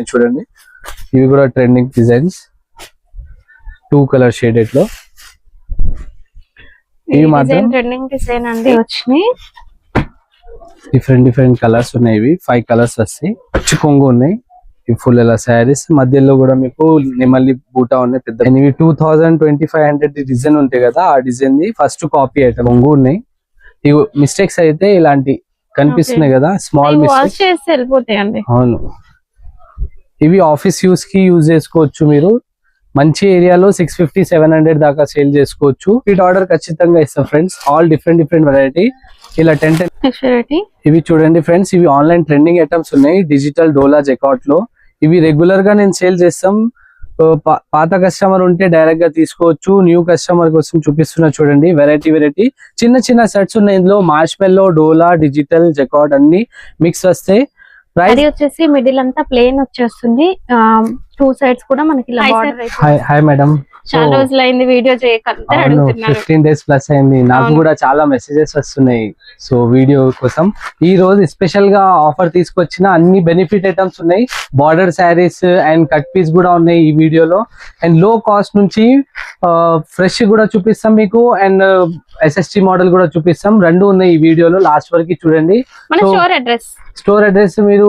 చూడండి, ఇవి కూడా ట్రెండింగ్ డిజైన్స్ 2 కలర్ షేడెడ్ లో. ఇవి మాత్రం ట్రెండింగ్ డిజైన్ అండి వచ్చినాయి. డిఫరెంట్ కలర్స్ ఉన్నాయి. ఇవి 5 కలర్స్ వస్తాయి. పచ్చి కొంగు ఉన్నాయి. ఇవి ఫుల్ ఎలా శారీస్ మధ్యలో కూడా మీకు నెమలి బూటా ఉన్నాయి పెద్ద. ఇవి 2200 డిజైన్ ఉంటాయి కదా, ఆ డిజైన్ ది ఫస్ట్ కాపీ ఐటమ్. కొంగు ఉన్నాయి. ఇవి మిస్టేక్స్ అయితే ఇలాంటి కనిపిస్తున్నాయి కదా, స్మాల్ మిస్టేక్స్ వెళ్ళిపోతాయండి. అవును, ఇవి ఆఫీస్ యూస్ కి యూజ్ చేసుకోవచ్చు. మీరు మంచి ఏరియాలో 650-700 దాకా సేల్ చేసుకోవచ్చు. వీటి ఆర్డర్ ఖచ్చితంగా ఇస్తాం ఫ్రెండ్స్. ఆల్ డిఫరెంట్ వెరైటీ ఇలా 10. ఇవి చూడండి ఫ్రెండ్స్, ఇవి ఆన్లైన్ ట్రెండింగ్ ఐటమ్స్ ఉన్నాయి. డిజిటల్ డోలా జెకాట్ లో ఇవి రెగ్యులర్ గా నేను సేల్ చేస్తాం. పాత కస్టమర్ ఉంటే డైరెక్ట్ గా తీసుకోవచ్చు. న్యూ కస్టమర్ కోసం చూపిస్తున్నా చూడండి. వెరైటీ చిన్న సెట్స్ ఉన్నాయి. ఇందులో మార్ష్ మెల్లో, డోలా, డిజిటల్, జెకాట్ అన్ని మిక్స్ వస్తాయి. ప్రైస్ వచ్చేసి మిడిల్ అంతా ప్లేన్ వచ్చేస్తుంది. 2 సైడ్స్ కూడా మనకి ఇలా బార్డర్. హాయ్ మేడం, చాలా రోజులు అయింది వీడియో చేయకుండా అడుగుతున్నారు. 15 days ప్లస్ అయింది. నాకు కూడా చాలా మెసేజెస్ వస్తున్నాయి. సో వీడియో కోసం ఈ రోజు స్పెషల్ గా ఆఫర్ తీసుకొచ్చిన అన్ని బెనిఫిట్ ఐటమ్స్ ఉన్నాయి. Border saris and cut piece కూడా ఉన్నాయి ఈ వీడియోలో. అండ్ లో కాస్ట్ నుంచి ఫ్రెష్ కూడా చూపిస్తాం మీకు. అండ్ SST మోడల్ కూడా చూపిస్తాం. 2 ఉన్నాయి ఈ వీడియోలో. లాస్ట్ వరకు చూడండి. స్టోర్ అడ్రస్ మీరు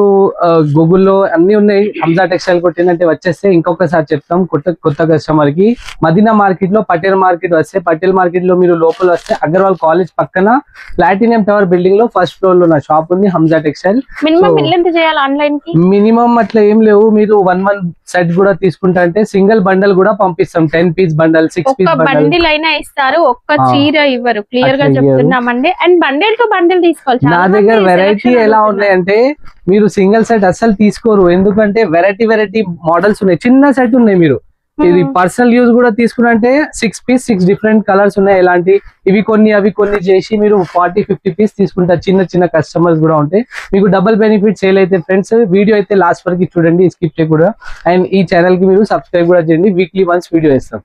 గూగుల్లో అన్ని ఉన్నాయి. హంజా టెక్స్టైల్ కొట్టిందంటే వచ్చేస్తే. ఇంకొకసారి చెప్తాం కొత్త కస్టమర్ కి, మదీనా మార్కెట్ లో పటేల్ మార్కెట్ వస్తే, పటేల్ మార్కెట్ లో మీరు లోపల వస్తే అగర్వాల్ కాలేజ్ పక్కన ప్లాటినియం టవర్ బిల్డింగ్ లో ఫస్ట్ ఫ్లోర్ లో నా షాప్ ఉంది, హంజా టెక్స్టైల్. మినిమం అట్లా ఏం లేవు. మీరు 1 సెట్ కూడా తీసుకుంటా అంటే సింగిల్ బండల్ కూడా పంపిస్తాం. 10 పీస్ బండల్, 6 పీస్ బండిల్ అయినా ఇస్తారు. ఒక్క చీర ఇవ్వరు. క్లియర్ గా చెప్తున్నామండి. అండ్ బండిల్ టు బండిల్ తీసుకోవాలి. నా దగ్గర వెరైటీ ఎలా ఉన్నాయంటే మీరు సింగిల్ సెట్ అస్సలు తీసుకోరు. ఎందుకంటే వెరైటీ మోడల్స్ ఉన్నాయి. చిన్న సెట్ ఉన్నాయి. మీరు ఇది పర్సనల్ యూజ్ కూడా తీసుకున్నంటే 6 పీస్ 6 డిఫరెంట్ కలర్స్ ఉన్నాయి. ఎలాంటి ఇవి కొన్ని అవి కొన్ని చేసి మీరు 40-50 పీస్ తీసుకుంటారు. చిన్న కస్టమర్స్ కూడా ఉంటాయి. మీకు డబుల్ బెనిఫిట్ సేల్ అయితే ఫ్రెండ్స్. వీడియో అయితే లాస్ట్ వరకు చూడండి, స్కిప్ చేయకూడదు. అండ్ ఈ ఛానల్ కి మీరు సబ్స్క్రైబ్ కూడా చేయండి. వీక్లీ వన్స్ వీడియో ఇస్తాం.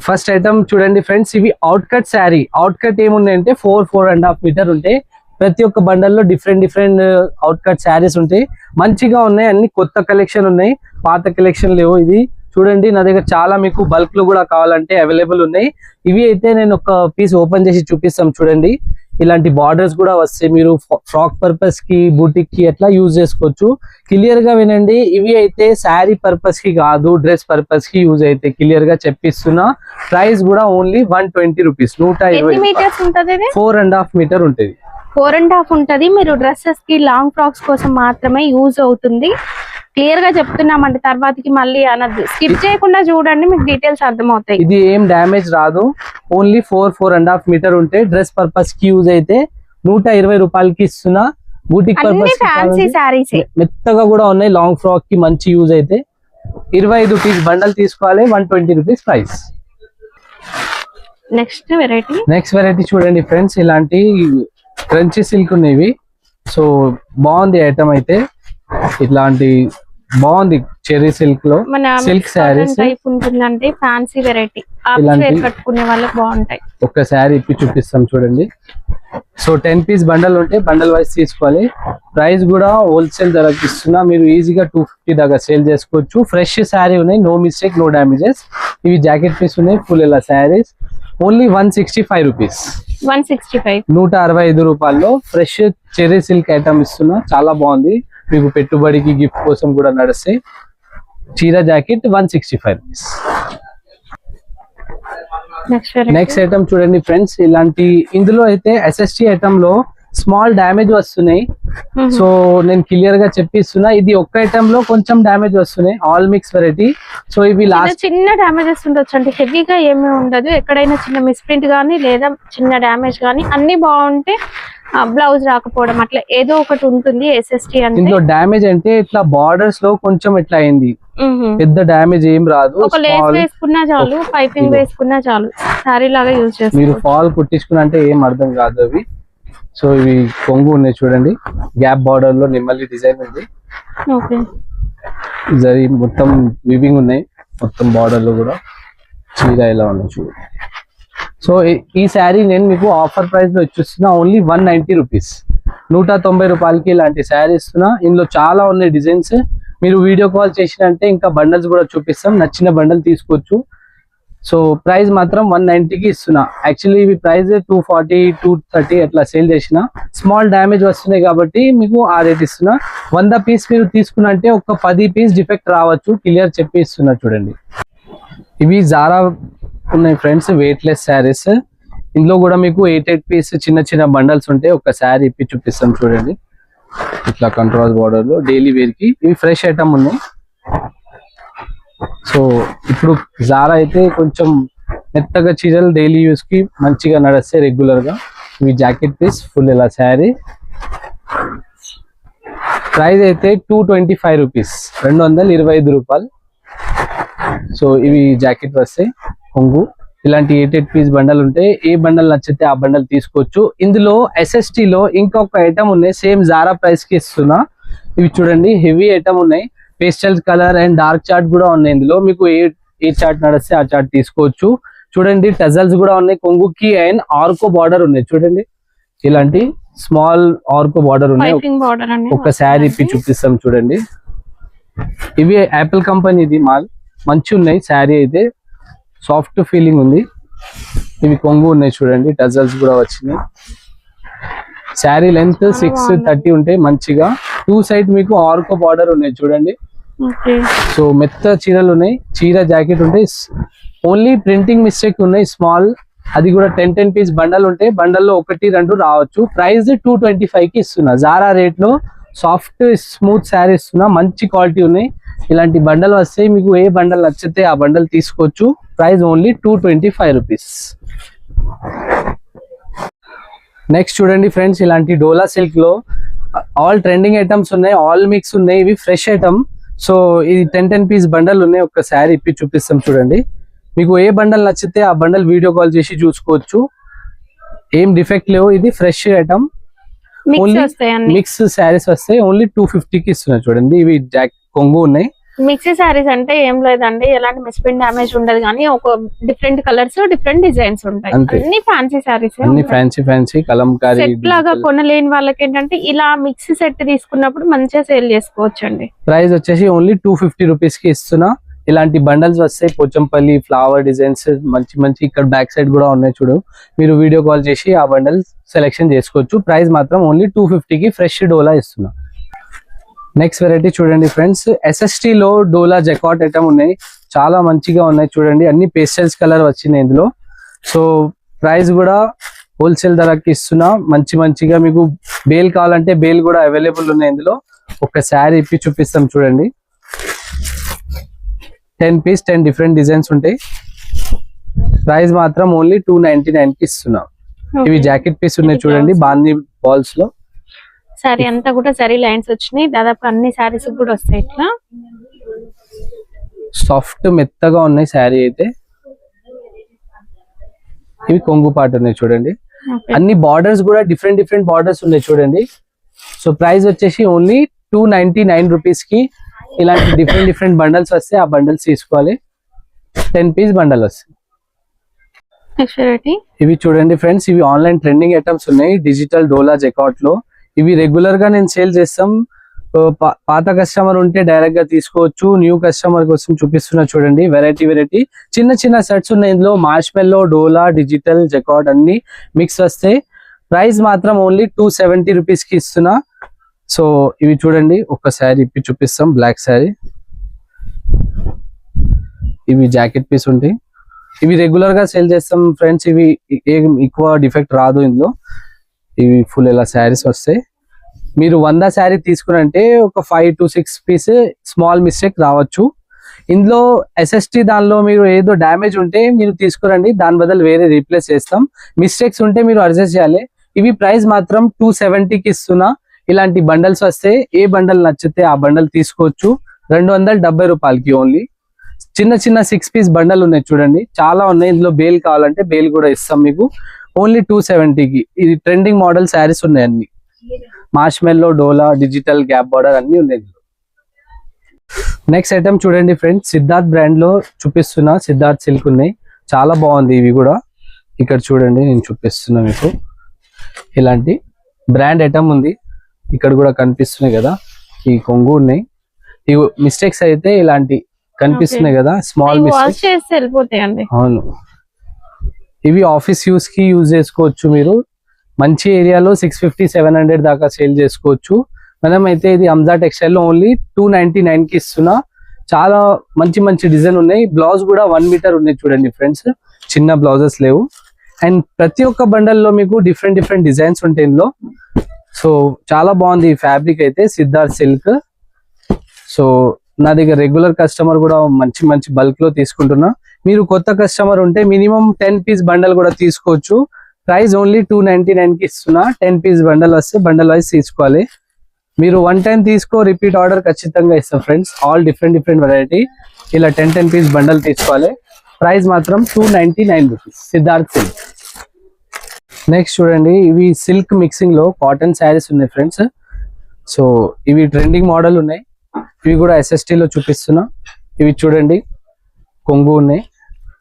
ఫస్ట్ ఐటమ్ చూడండి ఫ్రెండ్స్, ఇవి out cut sari. Out cut ఏమున్నాయంటే 4.5 మీటర్ ఉంటాయి. ప్రతి ఒక్క బండల్లో డిఫరెంట్ అవుట్ కట్ శారీస్ ఉంటాయి. మంచిగా ఉన్నాయి. అన్ని కొత్త కలెక్షన్ ఉన్నాయి, పాత కలెక్షన్ లేవు. ఇది చూడండి, నా దగ్గర చాలా మీకు బల్క్ లో కూడా కావాలంటే అవైలబుల్ ఉన్నాయి. ఇవి అయితే నేను ఒక పీస్ ఓపెన్ చేసి చూపిస్తాం చూడండి. ఇలాంటి బార్డర్స్ కూడా వస్తాయి. మీరు ఫ్రాక్ పర్పస్ కి, బూటిక్ కి అట్లా యూజ్ చేసుకోవచ్చు. క్లియర్ గా వినండి, ఇవి అయితే శారీ పర్పస్ కి కాదు, డ్రెస్ పర్పస్ కి యూజ్ అయితే క్లియర్ గా చెప్పిస్తున్నా. ప్రైస్ కూడా ఓన్లీ 120 రూపీస్. 120. 4.5 మీటర్ ఉంటుంది. 4.5 ఉంటది. మీరు డ్రెస్సెస్ కి, లాంగ్ ఫ్రాక్స్ కోసం మాత్రమే యూజ్ అవుతుంది. క్లియర్ గా చెప్తున్నామండి. తర్వాతకి మళ్ళీ అనద్దు. స్కిప్ చేయకుండా చూడండి, మీకు డీటెయిల్స్ అర్థమవుతాయి. ఇది ఏం డ్యామేజ్ రాదు. ఓన్లీ 4.5 మీటర్ ఉంటే డ్రెస్ పర్పస్ కి యూజ్ అయితే 120 రూపాయలకి ఇస్తున్నా. బూటిక్ పర్పస్ ఫ్యాన్సీ సారీస్ మెత్తగా కూడా ఉన్నాయి. లాంగ్ ఫ్రాక్ కి మంచి యూజ్ అయితే 25 పీస్ బండల్ తీసుకోవాలి. 120 రూపీస్ ప్రైస్. నెక్స్ట్ వెరైటీ చూడండి ఫ్రెండ్స్, ఇలాంటి క్రంచీ సిల్క్ ఉన్నాయి. సో బాగుంది ఐటమ్ అయితే. ఇట్లాంటి బాగుంది చెరీ సిల్క్ లో సిల్క్ శారీస్ ఉంటుందంటే ఫ్యాన్సీ వెరైటీ కట్టుకునే వాళ్ళకి బాగుంటాయి. ఒక శారీ ఇప్పి చూపిస్తాం చూడండి. సో 10 పీస్ బండల్ ఉంటే బండల్ వైజ్ తీసుకోవాలి. ప్రైస్ కూడా హోల్సేల్ ధరకి ఇస్తున్నా. మీరు ఈజీగా 250 దాకా సేల్ చేసుకోవచ్చు. ఫ్రెష్ శారీ ఉన్నాయి, నో మిస్టేక్, నో డ్యామేజెస్. ఇవి జాకెట్ పీస్ ఉన్నాయి. ఫుల్ ఇలా శారీస్ ఓన్లీ 165 రూపీస్. 165 రూపాయల్లో ఫ్రెష్ చెరీ సిల్క్ ఐటమ్ ఇస్తున్నా. చాలా బాగుంది. మీకు పెట్టుబడికి, గిఫ్ట్ కోసం కూడా నడుస్తాయి. చీర జాకెట్ 165 రూపీస్. నెక్స్ట్ ఐటమ్ చూడండి ఫ్రెండ్స్, ఇలాంటి ఇందులో అయితే SST ఐటమ్ లో స్మాల్ డ్యామేజ్ వస్తున్నాయి. సో నేను క్లియర్ గా చెప్పిస్తున్నా. ఇది ఒక్క ఐటమ్ లో కొంచెం డ్యామేజ్ వస్తున్నాయి. All mix variety. సో ఇవి లాస్ట్ చిన్న డ్యామేజెస్ ఉండొచ్చు అంటే హెవీగా ఏమీ ఉండదు. ఎక్కడైనా చిన్న మిస్ప్రింట్ గానీ లేదా చిన్న డ్యామేజ్ గానీ అన్ని బాగుంటే బ్లౌజ్ రాకపోవడం అట్లా ఏదో ఒకటి ఉంటుంది. SST అంటే ఇందులో డ్యామేజ్ అంటే ఇట్లా బార్డర్స్ లో కొంచెం ఇట్లా అయింది. పెద్ద డ్యామేజ్ ఏం రాదు. ఒక లేస్ వేసుకున్నా చాలు, పైపింగ్ వేసుకున్నా చాలు, సారీ లాగా యూజ్ చేస్తారు. మీరు ఫాల్ కుట్టించుకున్నా అంటే ఏం అర్థం కాదు అవి. సో ఇవి కొంగు ఉన్నాయి చూడండి. గ్యాప్ బార్డర్ లో నిమ్మల్లి డిజైన్ ఉంది. మొత్తం వీవింగ్ ఉన్నాయి. మొత్తం బార్డర్ లో కూడా చీర ఇలా ఉన్నాయి చూడండి. సో ఈ శారీ నేను మీకు ఆఫర్ ప్రైస్ లో ఇచ్చిస్తున్నా. Only 190 rupees. 190 రూపాయలకి ఇలాంటి శారీ ఇస్తున్నా. ఇందులో చాలా ఉన్నాయి డిజైన్స్. మీరు వీడియో కాల్ చేసినంటే ఇంకా బండల్స్ కూడా చూపిస్తాం, నచ్చిన బండల్ తీసుకోవచ్చు. సో ప్రైస్ మాత్రం 190కి ఇస్తున్నా. యాక్చువల్లీ ఇవి ప్రైస్ 240 230 అట్లా సేల్ చేసిన, స్మాల్ డ్యామేజ్ వస్తున్నాయి కాబట్టి మీకు ఆ రేట్ ఇస్తున్నా. 100 పీస్ మీరు తీసుకున్నంటే ఒక 10 పీస్ డిఫెక్ట్ రావచ్చు, క్లియర్ చెప్పి ఇస్తున్నా. చూడండి ఇవి జారా ఉన్నాయి ఫ్రెండ్స్, వెయిట్లెస్ శారీస్. ఇందులో కూడా మీకు 8 పీస్ చిన్న చిన్న బండల్స్ ఉంటాయి. ఒక శారీ ఇప్పి చూపిస్తాం చూడండి, ఇట్లా కంట్రాస్ట్ బార్డర్ లో డైలీ వేర్ కి. ఇవి ఫ్రెష్ ఐటమ్ ఉన్నాయి. సో ఇప్పుడు జారా అయితే కొంచెం మెత్తగా చీరలు డైలీ యూస్ కి మంచిగా నడుస్తాయి రెగ్యులర్ గా. ఇవి జాకెట్ పీస్ ఫుల్ ఇలా శారీ. ప్రైస్ అయితే 225 రూపీస్, 225 రూపాయలు. సో ఇవి జాకెట్ వస్తాయి కొంగు. ఇలాంటి 8 పీస్ బండల్ ఉంటాయి. ఏ బండల్ నచ్చితే ఆ బండల్ తీసుకోవచ్చు. ఇందులో SST లో ఇంకొక ఐటమ్ ఉన్నాయి, సేమ్ జారా ప్రైస్ కి ఇస్తున్నా. ఇవి చూడండి హెవీ ఐటమ్ ఉన్నాయి, pastel colour and dark chart కూడా ఉన్నాయి. ఇందులో మీకు ఏ చార్ట్ నడిస్తే ఆ చార్ట్ తీసుకోవచ్చు. చూడండి టజల్స్ కూడా ఉన్నాయి కొంగుకి, అండ్ ఆర్కో బార్డర్ ఉన్నాయి. చూడండి ఇలాంటి స్మాల్ ఆర్కో బార్డర్ ఉన్నాయి. ఒక శారీ ఇప్పి చూపిస్తాం చూడండి. ఇవి యాపిల్ కంపెనీ ఇది మాల్, మంచి ఉన్నాయి. శారీ అయితే సాఫ్ట్ ఫీలింగ్ ఉంది. ఇవి కొంగు ఉన్నాయి చూడండి, టజల్స్ కూడా వచ్చినాయి. శారీ లెంత్ 630 ఉంటాయి మంచిగా. 2 సైడ్ మీకు ఆర్కో బార్డర్ ఉన్నాయి చూడండి. సో మెత్త చీరలు ఉన్నాయి, చీర జాకెట్ ఉంటాయి. ఓన్లీ ప్రింటింగ్ మిస్టేక్ ఉన్నాయి స్మాల్, అది కూడా 10 పీస్ బండల్ ఉంటాయి. బండల్లో 1 2 రావచ్చు. ప్రైస్ 225కి ఇస్తున్నా. జారా రేట్ లో సాఫ్ట్ స్మూత్ శారీ ఇస్తున్నా, మంచి క్వాలిటీ ఉన్నాయి. ఇలాంటి బండల్ వస్తాయి, మీకు ఏ బండల్ నచ్చితే ఆ బండల్ తీసుకోవచ్చు. Price only 225 rupees. నెక్స్ట్ చూడండి ఫ్రెండ్స్, ఇలాంటి డోలా సిల్క్ లో ఆల్ ట్రెండింగ్ ఐటమ్స్ ఉన్నాయి, ఆల్ మిక్స్ ఉన్నాయి. ఇవి ఫ్రెష్ ఐటమ్. సో ఇది 10 పీస్ బండల్ ఉన్నాయి. ఒక శారీ ఇప్పి చూపిస్తాం చూడండి. మీకు ఏ బండల్ నచ్చితే ఆ బండల్ వీడియో కాల్ చేసి చూసుకోవచ్చు. ఏం డిఫెక్ట్ లేవు, ఇది fresh item. Only mix saris వస్తాయి. ఓన్లీ 250కి ఇస్తున్నా చూడండి. ఇవి కొంగు ఉన్నాయి. మిక్సీ సారీస్ అంటే ఏం లేదండి, ఎలాంటి మిస్ప్రింట్ డ్యామేజ్ ఉండదు, కానీ ఒక డిఫరెంట్ కలర్స్ డిఫరెంట్ డిజైన్స్ ఉంటాయి. అన్ని ఫ్యాన్సీ సారీస్, అన్ని ఫ్యాన్సీ కలంకారీ సెట్ లాగా కొనలేని వాళ్ళకి ఏంటంటే ఇలా మిక్సీ సెట్ తీసుకున్నప్పుడు మంచిగా సేల్ చేసుకోవచ్చు అండి. ప్రైస్ వచ్చేసి ఓన్లీ 250 రూపీస్ కి ఇస్తున్నా. ఇలాంటి బండల్స్ వస్తాయి, పోచంపల్లి ఫ్లవర్ డిజైన్స్ మంచి. ఇక్కడ బ్యాక్ సైడ్ కూడా ఉన్నాయి చూడు, మీరు వీడియో కాల్ చేసి ఆ బండల్ సెలెక్షన్ చేసుకోవచ్చు. ప్రైస్ మాత్రం ఓన్లీ 250కి ఫ్రెష్ డోలా ఇస్తున్నా. నెక్స్ట్ వెరైటీ చూడండి ఫ్రెండ్స్, SST లో డోలా జకాట్ ఐటమ్ ఉన్నాయి, చాలా మంచిగా ఉన్నాయి చూడండి. అన్ని పేస్టల్స్ కలర్ వచ్చినాయి ఇందులో. సో ప్రైస్ కూడా హోల్సేల్ ధరకి ఇస్తున్నా. మంచిగా మీకు బేల్ కావాలంటే బేల్ కూడా అవైలబుల్ ఉన్నాయి ఇందులో. ఒక శారీ ఇప్పి చూపిస్తాం చూడండి. 10 పీస్ 10 డిఫరెంట్ డిజైన్స్ ఉంటాయి. ప్రైస్ మాత్రం ఓన్లీ 299కి ఇస్తున్నా. ఇవి జాకెట్ పీస్ ఉన్నాయి చూడండి, బాందీ బాల్స్ లో. సారీ అంతా కూడా సరీ లైన్స్ వచ్చినాయి, దాదాపు అన్ని సారీస్ కూడా వస్తాయి. ఇట్లా సాఫ్ట్ మెత్తగా ఉన్నాయి శారీ అయితే. ఇవి కొంగు పాట ఉన్నాయి చూడండి. అన్ని బార్డర్స్ కూడా డిఫరెంట్ బార్డర్స్ ఉన్నాయి చూడండి. సో ప్రైస్ వచ్చేసి ఓన్లీ 299 రూపీస్ కి ఇలాంటి డిఫరెంట్ బండల్స్ వస్తాయి. ఆ బండల్స్ తీసుకోవాలి. 10 పీస్ బండల్ వస్తాయి. ఇవి చూడండి ఫ్రెండ్స్, ఇవి ఆన్లైన్ ట్రెండింగ్ ఐటమ్స్ ఉన్నాయి డిజిటల్ డోలా జకాట్ లో. ఇవి రెగ్యులర్ గా నేను సేల్ చేస్తాం. పాత కస్టమర్ ఉంటే డైరెక్ట్ గా తీసుకోవచ్చు. న్యూ కస్టమర్ కోసం చూపిస్తున్నా చూడండి. వెరైటీ చిన్న సెట్స్ ఉన్నాయి ఇందులో. మార్ష్మెల్లో, డోలా, డిజిటల్, జకాట్ అన్ని మిక్స్ వస్తాయి. ప్రైస్ మాత్రం ఓన్లీ 270 రూపీస్ కి ఇస్తున్నా. సో ఇవి చూడండి, ఒక శారీ ఇప్పి చూపిస్తాం, బ్లాక్ శారీ. ఇవి జాకెట్ పీస్ ఉంటాయి. ఇవి రెగ్యులర్ గా సేల్ చేస్తాం ఫ్రెండ్స్. ఇవి ఏం ఎక్కువ డిఫెక్ట్ రాదు ఇందులో. ఇవి ఫుల్ ఇలా శారీస్ వస్తాయి. మీరు 100 శారీ తీసుకున్నంటే ఒక 5 to 6 పీస్ స్మాల్ మిస్టేక్ రావచ్చు. ఇందులో SST దానిలో మీరు ఏదో డ్యామేజ్ ఉంటే మీరు తీసుకురండి, దాని బదులు వేరే రీప్లేస్ చేస్తాం. మిస్టేక్స్ ఉంటే మీరు అడ్జస్ట్ చేయాలి. ఇవి ప్రైస్ మాత్రం 270కి ఇస్తున్నా. ఇలాంటి బండల్స్ వస్తాయి. ఏ బండల్ నచ్చితే ఆ బండల్ తీసుకోవచ్చు. 270 రూపాయలకి ఓన్లీ. చిన్న 6 పీస్ బండల్ ఉన్నాయి చూడండి, చాలా ఉన్నాయి. ఇందులో బేల్ కావాలంటే బేల్ కూడా ఇస్తాం మీకు. ఓన్లీ 270కి. ఇది ట్రెండింగ్ మోడల్ శారీస్ ఉన్నాయి అన్ని. మార్ష్మెల్లో, డోలా, డిజిటల్, గ్యాప్ బార్డర్ అన్ని ఉన్నాయి. నెక్స్ట్ ఐటమ్ చూడండి ఫ్రెండ్స్, సిద్ధార్థ్ బ్రాండ్ లో చూపిస్తున్నా. సిద్ధార్థ్ సిల్క్ ఉన్నాయి, చాలా బాగుంది. ఇవి కూడా ఇక్కడ చూడండి, నేను చూపిస్తున్నా మీకు. ఇలాంటి బ్రాండ్ ఐటమ్ ఉంది. ఇక్కడ కూడా కనిపిస్తున్నాయి కదా, ఈ కొంగు ఉన్నాయి. ఇవి మిస్టేక్స్ అయితే ఇలాంటి కనిపిస్తున్నాయి కదా, స్మాల్ వాష్ మిస్టేక్స్. చేస్తే వెళ్ళిపోతాయండి. అవును, ఇవి ఆఫీస్ యూస్ కి యూజ్ చేసుకోవచ్చు మీరు. మంచి ఏరియాలో 650-700 దాకా సేల్ చేసుకోవచ్చు. మనం అయితే ఇది అంజా టెక్స్టైల్ లో ఓన్లీ 299 కి ఇస్తున్నా. చాలా మంచి మంచి డిజైన్ ఉన్నాయి. బ్లౌజ్ కూడా 1 మీటర్ ఉన్నాయి చూడండి ఫ్రెండ్స్, చిన్న బ్లౌజెస్ లేవు. అండ్ ప్రతి ఒక్క బండల్లో మీకు డిఫరెంట్ డిఫరెంట్ డిజైన్స్ ఉంటాయి ఇందులో. సో చాలా బాగుంది ఈ ఫ్యాబ్రిక్ అయితే, సిద్ధార్థ్ సిల్క్. సో నా దగ్గర రెగ్యులర్ కస్టమర్ కూడా మంచి మంచి బల్క్ లో తీసుకుంటున్నా. మీరు కొత్త కస్టమర్ ఉంటే మినిమం 10 పీస్ బండల్ కూడా తీసుకోవచ్చు. ప్రైస్ ఓన్లీ 299 కి ఇస్తున్నా. 10 పీస్ బండల్ వస్తే బండల్ వైజ్ తీసుకోవాలి. మీరు 1 టైం తీసుకో, రిపీట్ ఆర్డర్ ఖచ్చితంగా ఇస్తాం friends. All different different variety ఇలా 10 పీస్ బండల్ తీసుకోవాలి. ప్రైస్ మాత్రం 299 రూపీస్, సిద్ధార్థ్ సిల్క్. నెక్స్ట్ చూడండి, ఇవి సిల్క్ మిక్సింగ్ లో కాటన్ శారీస్ ఉన్నాయి ఫ్రెండ్స్. సో ఇవి ట్రెండింగ్ మోడల్ ఉన్నాయి. ఇవి కూడా SST లో చూపిస్తున్నా. ఇవి చూడండి, కొంగు ఉన్నాయి.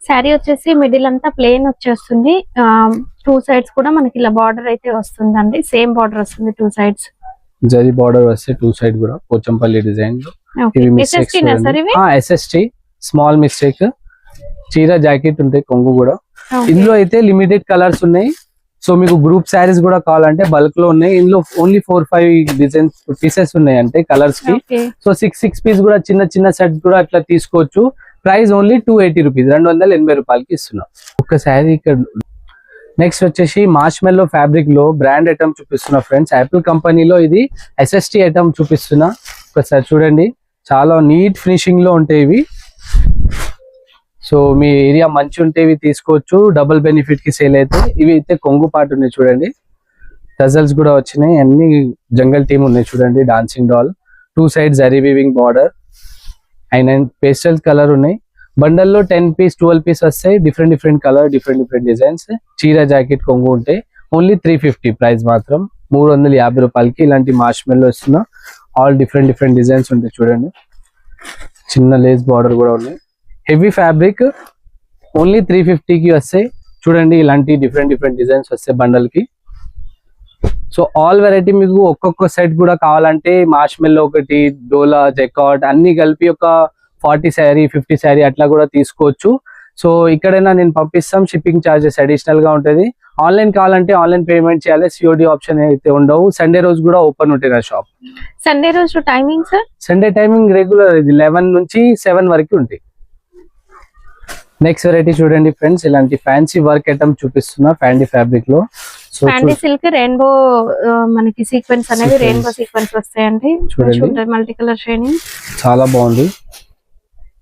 శారీ వచ్చేసి మిడిల్ అంతా ప్లెయిన్ వచ్చేస్తుంది. 2 సైడ్స్ కూడా మనకి ఇలా బార్డర్ అయితే వస్తుందండి. సేమ్ బార్డర్ వస్తుంది 2 సైడ్స్. జరీ బార్డర్ వస్తే 2 సైడ్ కూడా పోచంపల్లి డిజైన్ లో. ఇవి మిస్టేక్స్ SST, స్మాల్ మిస్టేక్. చీర జాకెట్ ఉంటాయి, కొంగు కూడా. ఇందులో అయితే లిమిటెడ్ కలర్స్ ఉన్నాయి. సో మీకు గ్రూప్ శారీస్ కూడా కావాలంటే బల్క్ లో ఉన్నాయి. ఇందులో ఓన్లీ 4-5 డిజైన్స్ పీసెస్ ఉన్నాయి అంటే కలర్స్ కి. సో 6 పీస్ కూడా చిన్న చిన్న సెట్ కూడా అట్లా తీసుకోవచ్చు. ప్రైస్ ఓన్లీ 280 రూపీస్, 280 రూపాయలకి ఇస్తున్నాం ఒక శారీ. ఇక్కడ నెక్స్ట్ వచ్చేసి మార్ష్ మెల్లో ఫ్యాబ్రిక్ లో బ్రాండ్ ఐటమ్ చూపిస్తున్నా ఫ్రెండ్స్. యాపిల్ కంపెనీలో ఇది SST ఐటమ్ చూపిస్తున్నా. ఒకసారి చూడండి, చాలా నీట్ ఫినిషింగ్ లో ఉంటాయి ఇవి. సో మీ ఏరియా మంచి ఉంటే ఇవి తీసుకోవచ్చు, డబుల్ బెనిఫిట్ కి సేల్ అయితే. ఇవి అయితే కొంగు పాటు ఉన్నాయి చూడండి, టజల్స్ కూడా వచ్చినాయి. అన్ని జంగల్ టీమ్ ఉన్నాయి చూడండి, dancing doll. 2 side zari weaving border and pastel colour ఉన్నాయి. బండల్లో 10 పీస్ 12 పీస్ వస్తాయి. Different different colour, different different designs. చీర జాకెట్ కొంగు ఉంటాయి. ఓన్లీ 350, ప్రైస్ మాత్రం 350 రూపాయలకి ఇలాంటి మార్ష్ మెల్లో ఇస్తున్నా. ఆల్ డిఫరెంట్ డిఫరెంట్ డిజైన్స్ ఉంటాయి చూడండి. చిన్న లేస్ బార్డర్ కూడా ఉన్నాయి. హెవీ ఫ్యాబ్రిక్ ఓన్లీ 350కి వస్తాయి చూడండి. ఇలాంటి డిఫరెంట్ డిఫరెంట్ డిజైన్స్ వస్తాయి బండల్ కి. సో ఆల్ వెరైటీ మీకు ఒక్కొక్క సెట్ కూడా కావాలంటే మార్ష్ మెల్లో ఒకటి, డోలా, జెకార్డ్ అన్ని కలిపి ఒక 40 శారీ 50 శారీ అట్లా కూడా తీసుకోవచ్చు. సో ఇక్కడైనా నేను పంపిస్తాం. షిప్పింగ్ ఛార్జెస్ అడిషనల్ గా ఉంటుంది. ఆన్లైన్ కావాలంటే ఆన్లైన్ పేమెంట్ చేయాలి. COD ఆప్షన్ అయితే ఉండవు. సండే రోజు కూడా ఓపెన్ ఉంటుంది నా షాప్. సండే రోజు timing sir? Sunday timing regular, ఇది 11 నుంచి 7 వరకు ఉంటాయి. నెక్స్ట్ వెరైటీ చూడండి ఫ్రెండ్స్, ఇలాంటి ఫ్యాన్సీ వర్క్ ఐటమ్ చూపిస్తున్నా ఫ్యాండీ ఫ్యాబ్రిక్ లో. సో ఫ్యాండీ సిల్క్ రెయిన్బో మనకి సీక్వెన్స్ అనేది రెయిన్బో సీక్వెన్స్ వస్తాయండి. చూడండి, మల్టీ కలర్ షైనింగ్ చాలా బాగుంది.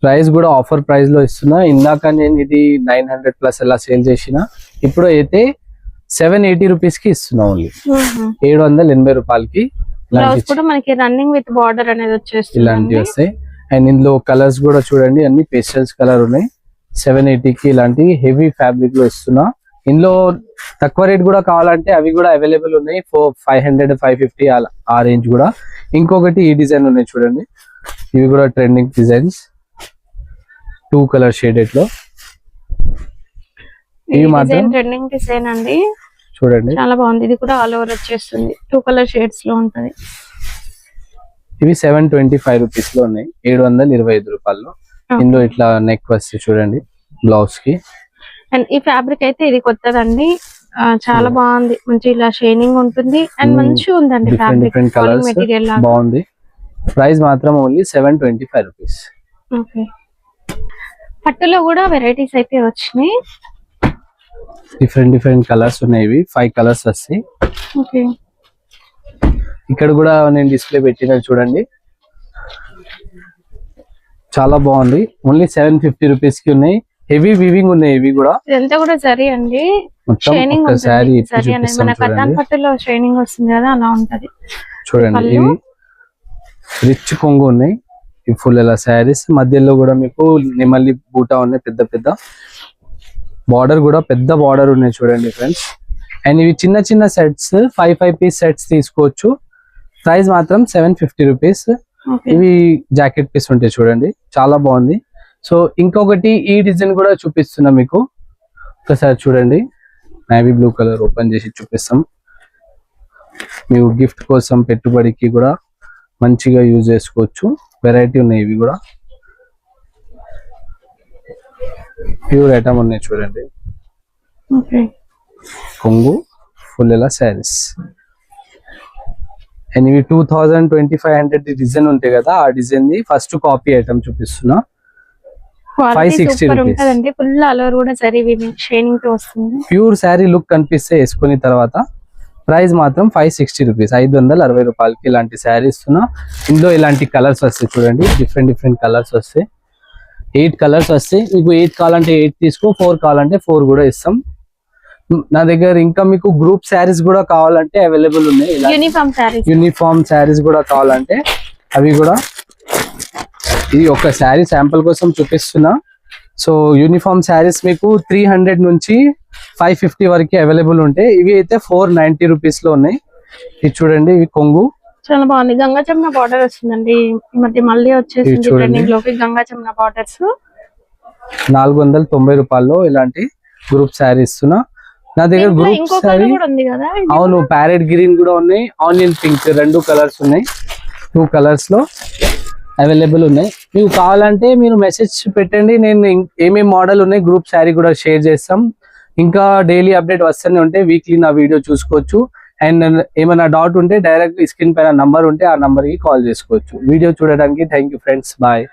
ప్రైస్ కూడా ఆఫర్ ప్రైస్ లో ఇస్తున్నా. ఇందాక నేను ఇది 900 ప్లస్ అలా సేల్ చేసిన, ఇప్పుడు అయితే 780 రూపీస్ కి ఇస్తున్నా. ఓన్లీ 780 రూపాయలకి బ్లౌజ్ కూడా మనకి రన్నింగ్ విత్ బార్డర్ అనేది వచ్చేస్తుంది. ఇలాంటివి వస్తాయి. అండ్ ఇందులో కలర్స్ కూడా చూడండి, అన్ని పేస్టల్స్ కలర్ ఉన్నాయి. 780కి ఇలాంటి హెవీ ఫ్యాబ్రిక్ లో ఇస్తున్నా. ఇందులో తక్కువ రేట్ కూడా కావాలంటే అవి కూడా అవైలబుల్ ఉన్నాయి. 500, 550 ఆ రేంజ్ కూడా. ఇంకొకటి ఈ డిజైన్ ఉన్నాయి చూడండి, ఇవి కూడా ట్రెండింగ్ డిజైన్స్. 2 కలర్ షేడెడ్ లో ఇవి మాత్రం ట్రెండింగ్ డిజైన్ అండి. చూడండి, చాలా బాగుంది. ఇది కూడా ఆల్ ఓవర్ వచ్చేస్తుంది. 2 కలర్ షేడ్స్ లో ఉంటది. ఇవి 725 రూపీస్ లో ఉన్నాయి, 725 రూపాయల్లో. ఇందులో ఇట్లా నెక్ వస్తే చూడండి బ్లౌజ్ కి. అండ్ ఈ ఫ్యాబ్రిక్ అయితే ఇది కొత్తదండి, చాలా బాగుంది. మంచి ఇలా షైనింగ్ ఉంటుంది అండ్ మంచిగా ఉందండి ఫ్యాబ్రిక్. మెటీరియల్ బాగుంది. ప్రైస్ మాత్రం ఓన్లీ 725 రూపీస్. ఓకే, పట్టులో కూడా వెరైటీస్ అయితే వచ్చినాయి. డిఫరెంట్ డిఫరెంట్ కలర్స్ ఉన్నాయి. ఇవి 5 కలర్స్ వస్తాయి. ఓకే, ఇక్కడ కూడా నేను డిస్ప్లే పెట్టిన చూడండి, చాలా బాగుంది. ఓన్లీ 750 రూపీస్ కి ఉన్నాయి. హెవీ వీవింగ్ ఉన్నాయి ఇవి కూడా. ఇదంతా కూడా జరీ అండి, షైనింగ్ సారీ మన కథాన్ పట్టులో షైనింగ్ వస్తుంది కదా, అలా ఉంటది చూడండి. ఇవి రిచ్ కొంగు ఉన్నాయి. ఈ ఫుల్ ఇలా శారీస్ మధ్యలో కూడా మీకు నిమల్లి బూటా ఉన్నాయి. పెద్ద పెద్ద బార్డర్ కూడా పెద్ద బార్డర్ ఉన్నాయి చూడండి ఫ్రెండ్స్. అండ్ ఇవి చిన్న చిన్న సెట్స్ 5 పీస్ సెట్స్ తీసుకోవచ్చు. ప్రైస్ మాత్రం 750 రూపీస్. ఇవి జాకెట్ పీస్ ఉంటాయి చూడండి, చాలా బాగుంది. సో ఇంకొకటి ఈ డిజైన్ కూడా చూపిస్తున్నా మీకు, ఒకసారి చూడండి. నేవీ బ్లూ కలర్ ఓపెన్ చేసి చూపిస్తాం. మీకు గిఫ్ట్ కోసం పెట్టుబడికి కూడా మంచిగా యూజ్ చేసుకోవచ్చు. వెరైటీ ఉన్నాయి ఇవి కూడా ప్యూర్ ఐటమ్ ఉన్నాయి చూడండి. ఓకే కొంగు ఫుల్ ఇలా శారీస్ అండ్ ఇవి 2000-2500 డిజైన్ ఉంటాయి కదా, ఆ డిజైన్ ది ఫస్ట్ కాపీ ఐటమ్ చూపిస్తున్నా. Quality 560 super rupees. ఉంటదండి. ఫుల్ అలర్ కూడా సరే షైనింగ్ తో వస్తుంది. ప్యూర్ శారీ లుక్ కనిపిస్తే వేసుకుని తర్వాత ప్రైస్ మాత్రం 560 రూపీస్, 560 రూపాయలకి ఇలాంటి శారీ ఇస్తున్నా. ఇందులో ఇలాంటి కలర్స్ వస్తాయి చూడండి, డిఫరెంట్ కలర్స్ వస్తాయి. 8 కలర్స్ వస్తాయి. మీకు 8 కావాలంటే 8 తీసుకో, 4 కావాలంటే 4 కూడా ఇస్తాం. నా దగ్గర ఇంకా మీకు గ్రూప్ శారీస్ కూడా కావాలంటే అవైలబుల్ ఉన్నాయి. యూనిఫామ్ శారీస్ కూడా కావాలంటే అవి కూడా, ఇది ఒక శారీ శాంపుల్ కోసం చూపిస్తున్నా. సో యూనిఫామ్ శారీస్ మీకు 300 నుంచి 550 వరకు అవైలబుల్ ఉంటాయి. ఇవి అయితే 490 రూపీస్ లో ఉన్నాయి. ఇది చూడండి, ఇవి కొంగు చాలా బాగుంది. గంగా జమున బార్డర్ వస్తుందండి ఈ మధ్య, మళ్ళీ వచ్చేసింది ట్రెండింగ్ లోకి గంగా జమున బార్డర్స్. 490 రూపాయల్లో ఇలాంటి గ్రూప్ శారీ ఇస్తున్నా. నా దగ్గర గ్రూప్ శారీ ఉంది కదా. అవును, ప్యారెట్ గ్రీన్ కూడా ఉన్నాయి, ఆనియన్ పింక్, 2 కలర్స్ ఉన్నాయి. 2 కలర్స్ లో అవైలబుల్ ఉన్నాయి. మీకు కావాలంటే మీరు మెసేజ్ పెట్టండి, నేను ఏమేమి మోడల్ ఉన్నాయి గ్రూప్ శారీ కూడా షేర్ చేస్తాం. ఇంకా డైలీ అప్డేట్ వస్తూనే ఉంటాయి, వీక్లీ నా వీడియో చూసుకోవచ్చు. అండ్ ఏమైనా డౌట్ ఉంటే డైరెక్ట్ స్క్రీన్ పైన నంబర్ ఉంటే ఆ నంబర్ కి కాల్ చేసుకోవచ్చు. వీడియో చూడడానికి థ్యాంక్ యూ ఫ్రెండ్స్, బాయ్.